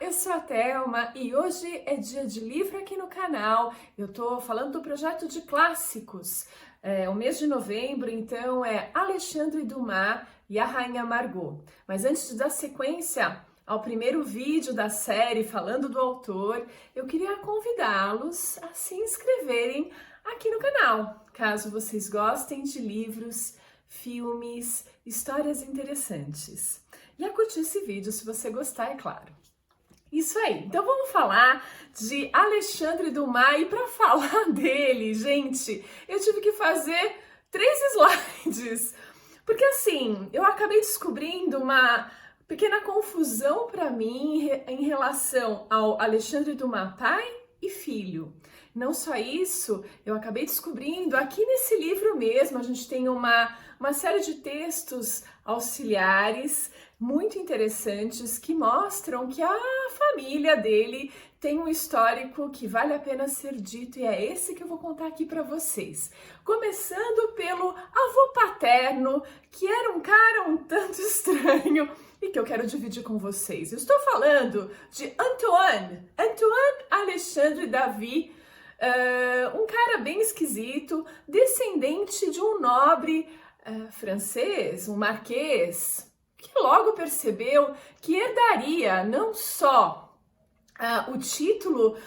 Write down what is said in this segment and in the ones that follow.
eu sou a Thelma e hoje é dia de livro aqui no canal. Eu tô falando do projeto de clássicos. O mês de novembro, então, é Alexandre Dumas e a Rainha Margot. Mas antes de dar sequência ao primeiro vídeo da série falando do autor, eu queria convidá-los a se inscreverem aqui no canal, caso vocês gostem de livros, filmes, histórias interessantes. E a curtir esse vídeo se você gostar, é claro. Isso aí, então vamos falar de Alexandre Dumas e para falar dele, gente, eu tive que fazer 3 slides, porque assim, eu acabei descobrindo uma pequena confusão para mim em relação ao Alexandre Dumas pai e filho. Não só isso, eu acabei descobrindo aqui nesse livro mesmo, a gente tem uma série de textos auxiliares muito interessantes que mostram que a família dele tem um histórico que vale a pena ser dito e é esse que eu vou contar aqui para vocês. Começando pelo avô paterno, que era um cara um tanto estranho e que eu quero dividir com vocês. Eu estou falando de Antoine Alexandre David, um cara bem esquisito, descendente de um nobre francês, um marquês, que logo percebeu que herdaria não só o título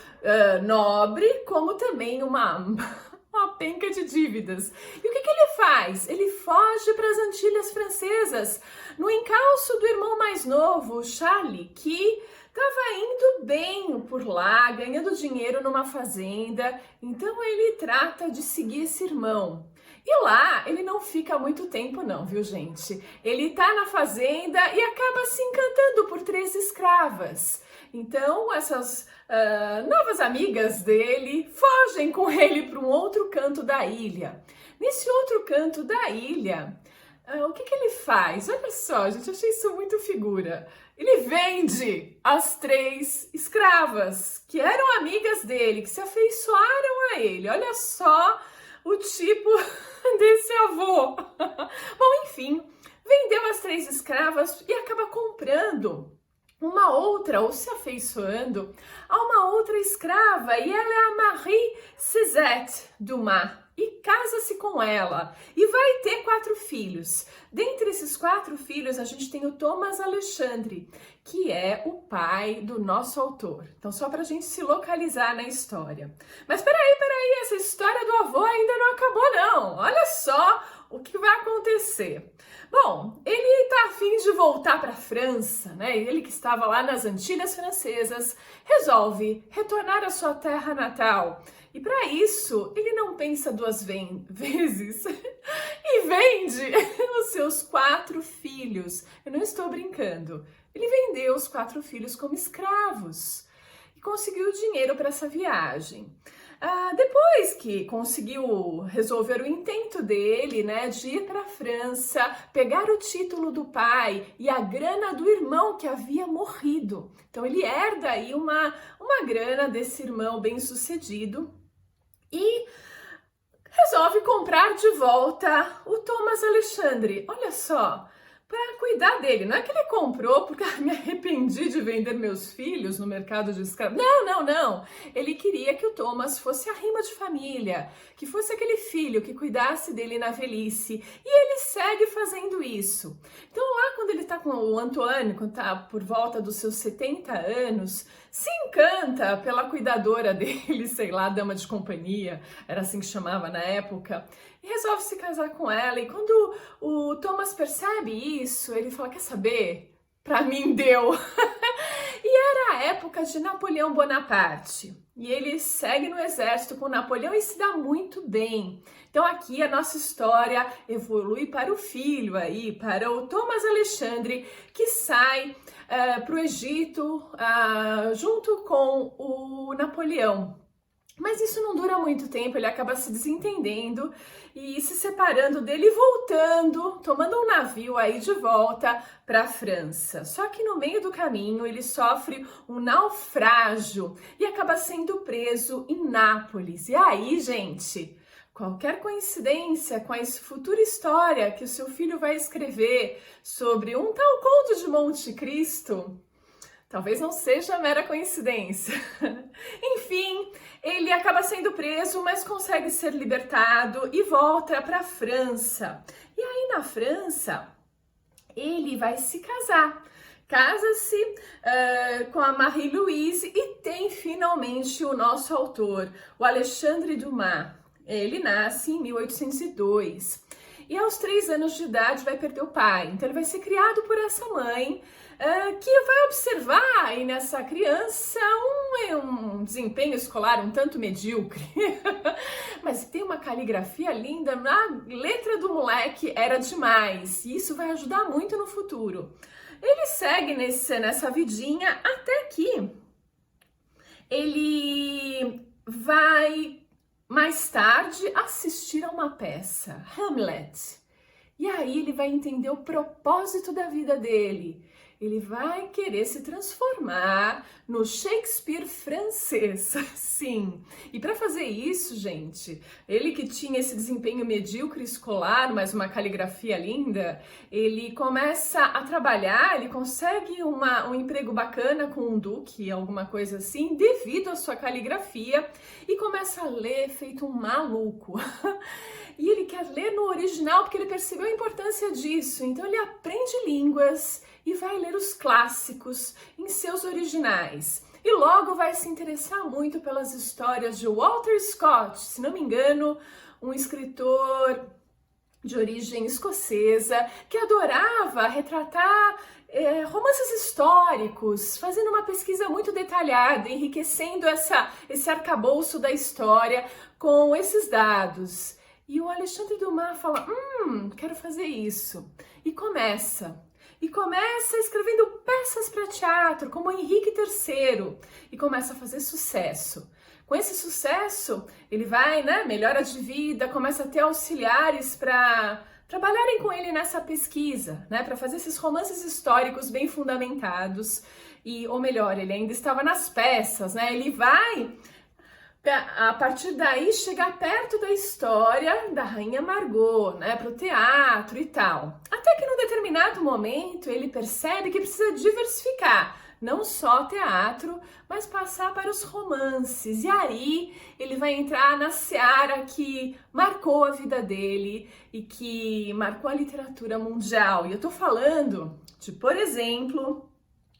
nobre, como também uma penca de dívidas. E o que ele faz? Ele foge para as Antilhas Francesas, no encalço do irmão mais novo, Charles, que estava indo bem por lá, ganhando dinheiro numa fazenda, então ele trata de seguir esse irmão. E lá ele não fica muito tempo não, viu gente? Ele tá na fazenda e acaba se encantando por 3 escravas. Então essas novas amigas dele fogem com ele para um outro canto da ilha. Nesse outro canto da ilha, o que ele faz? Olha só, gente, achei isso muito figura. Ele vende as 3 escravas que eram amigas dele, que se afeiçoaram a ele. Olha só o tipo desse avô. Bom, enfim, vendeu as 3 escravas e acaba comprando uma outra, ou se afeiçoando a uma outra escrava, e ela é a Marie Césette Dumas. E casa-se com ela e vai ter 4 filhos. Dentre esses 4 filhos, a gente tem o Thomas Alexandre, que é o pai do nosso autor. Então, só para a gente se localizar na história. Mas peraí, essa história do avô ainda não acabou não. Olha só o que vai acontecer. Bom, ele tá a fim de voltar para a França, né? Ele que estava lá nas Antilhas Francesas, resolve retornar à sua terra natal. E para isso, ele não pensa 2 vezes e vende os seus 4 filhos. Eu não estou brincando. Ele vendeu os 4 filhos como escravos e conseguiu dinheiro para essa viagem. Depois que conseguiu resolver o intento dele, né, de ir para a França, pegar o título do pai e a grana do irmão que havia morrido. Então ele herda aí uma grana desse irmão bem-sucedido e resolve comprar de volta o Thomas Alexandre. Olha só, para cuidar dele. Não é que ele comprou porque me arrependi de vender meus filhos no mercado de escravos. Não. Ele queria que o Thomas fosse a rima de família, que fosse aquele filho que cuidasse dele na velhice. E ele segue fazendo isso. Então lá quando ele tá com o Antoine, quando tá por volta dos seus 70 anos, se encanta pela cuidadora dele, sei lá, dama de companhia, era assim que chamava na época, e resolve se casar com ela. E quando o Thomas percebe isso, ele fala, quer saber? Pra mim deu. E era a época de Napoleão Bonaparte. E ele segue no exército com Napoleão e se dá muito bem. Então aqui a nossa história evolui para o filho aí, para o Thomas Alexandre, que sai para o Egito junto com o Napoleão. Mas isso não dura muito tempo, ele acaba se desentendendo e se separando dele e voltando, tomando um navio aí de volta para a França. Só que no meio do caminho ele sofre um naufrágio e acaba sendo preso em Nápoles. E aí, gente, qualquer coincidência com a futura história que o seu filho vai escrever sobre um tal Conde de Monte Cristo Talvez não seja mera coincidência. Enfim, ele acaba sendo preso, mas consegue ser libertado e volta para a França. E aí na França, ele vai se casar. Casa-se com a Marie-Louise e tem finalmente o nosso autor, o Alexandre Dumas. Ele nasce em 1802 e aos 3 anos de idade vai perder o pai. Então ele vai ser criado por essa mãe que vai observar aí nessa criança um desempenho escolar um tanto medíocre. Mas tem uma caligrafia linda, na letra do moleque era demais e isso vai ajudar muito no futuro. Ele segue nessa vidinha até que ele vai mais tarde assistir a uma peça, Hamlet. E aí ele vai entender o propósito da vida dele. Ele vai querer se transformar no Shakespeare francês, sim. E para fazer isso, gente, ele que tinha esse desempenho medíocre escolar, mas uma caligrafia linda, ele começa a trabalhar, ele consegue um emprego bacana com um duque, alguma coisa assim, devido à sua caligrafia, e começa a ler feito um maluco. E ele quer ler no original porque ele percebeu a importância disso, então ele aprende línguas e vai ler os clássicos em seus originais. E logo vai se interessar muito pelas histórias de Walter Scott, se não me engano, um escritor de origem escocesa que adorava retratar romances históricos, fazendo uma pesquisa muito detalhada, enriquecendo esse arcabouço da história com esses dados. E o Alexandre Dumas fala, quero fazer isso. E começa escrevendo peças para teatro, como Henrique III, e começa a fazer sucesso. Com esse sucesso, ele vai, melhora de vida, começa a ter auxiliares para trabalharem com ele nessa pesquisa, para fazer esses romances históricos bem fundamentados. Ou melhor, ele ainda estava nas peças, ele vai, a partir daí, chegar perto da história da Rainha Margot, para o teatro e tal. Até que num determinado momento ele percebe que precisa diversificar, não só teatro, mas passar para os romances. E aí ele vai entrar na seara que marcou a vida dele e que marcou a literatura mundial. E eu tô falando de, por exemplo,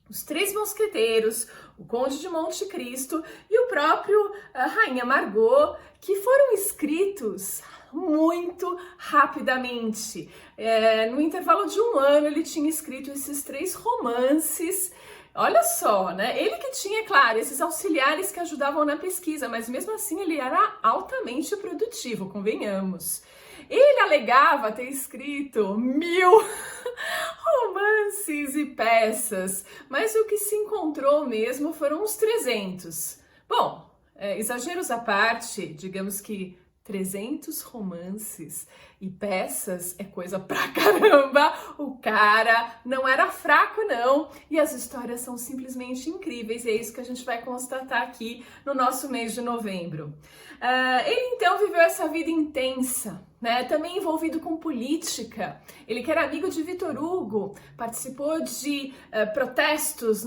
Os Três Mosqueteiros, O Conde de Monte Cristo e o próprio Rainha Margot, que foram escritos muito rapidamente. No intervalo de 1 ano ele tinha escrito esses 3 romances. Olha só, Ele que tinha, claro, esses auxiliares que ajudavam na pesquisa, mas mesmo assim ele era altamente produtivo, convenhamos. Ele alegava ter escrito 1000 romances e peças, mas o que se encontrou mesmo foram uns 300. Bom, exageros à parte, digamos que 300 romances e peças é coisa pra caramba. O cara não era fraco, não. E as histórias são simplesmente incríveis. E é isso que a gente vai constatar aqui no nosso mês de novembro. Ele então viveu essa vida intensa, também envolvido com política. Ele que era amigo de Victor Hugo, participou de protestos,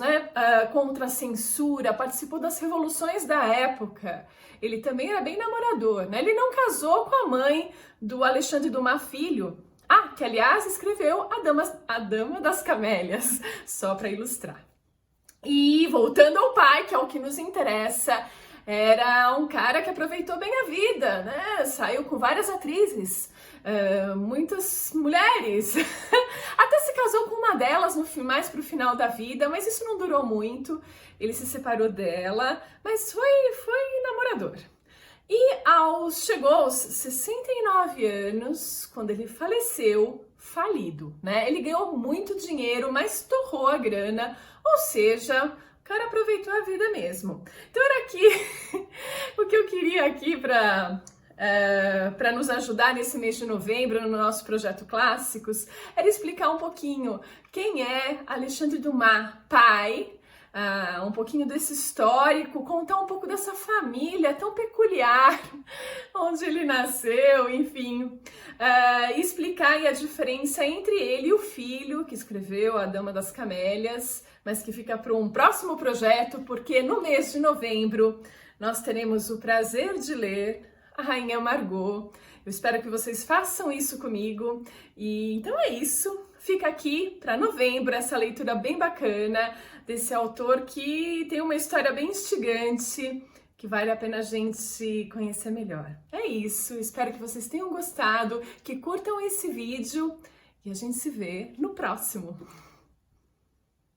contra a censura, participou das revoluções da época. Ele também era bem namorador, Ele não casou com a mãe do Alexandre Dumas filho, que aliás escreveu A Dama das Camélias, só para ilustrar. E voltando ao pai, que é o que nos interessa, era um cara que aproveitou bem a vida, Saiu com várias atrizes, muitas mulheres, até se casou com uma delas mais pro final da vida, mas isso não durou muito, ele se separou dela, mas foi namorador. E chegou aos 69 anos, quando ele faleceu, falido, Ele ganhou muito dinheiro, mas torrou a grana, ou seja, o cara aproveitou a vida mesmo. Então era aqui o que eu queria aqui para nos ajudar nesse mês de novembro, no nosso projeto Clássicos, era explicar um pouquinho quem é Alexandre Dumas, pai, um pouquinho desse histórico, contar um pouco dessa família tão peculiar, onde ele nasceu, enfim, explicar aí a diferença entre ele e o filho que escreveu A Dama das Camélias, mas que fica para um próximo projeto, porque no mês de novembro nós teremos o prazer de ler a Rainha Margot. Eu espero que vocês façam isso comigo. E então é isso. Fica aqui para novembro essa leitura bem bacana desse autor que tem uma história bem instigante, que vale a pena a gente conhecer melhor. É isso. Espero que vocês tenham gostado, que curtam esse vídeo e a gente se vê no próximo.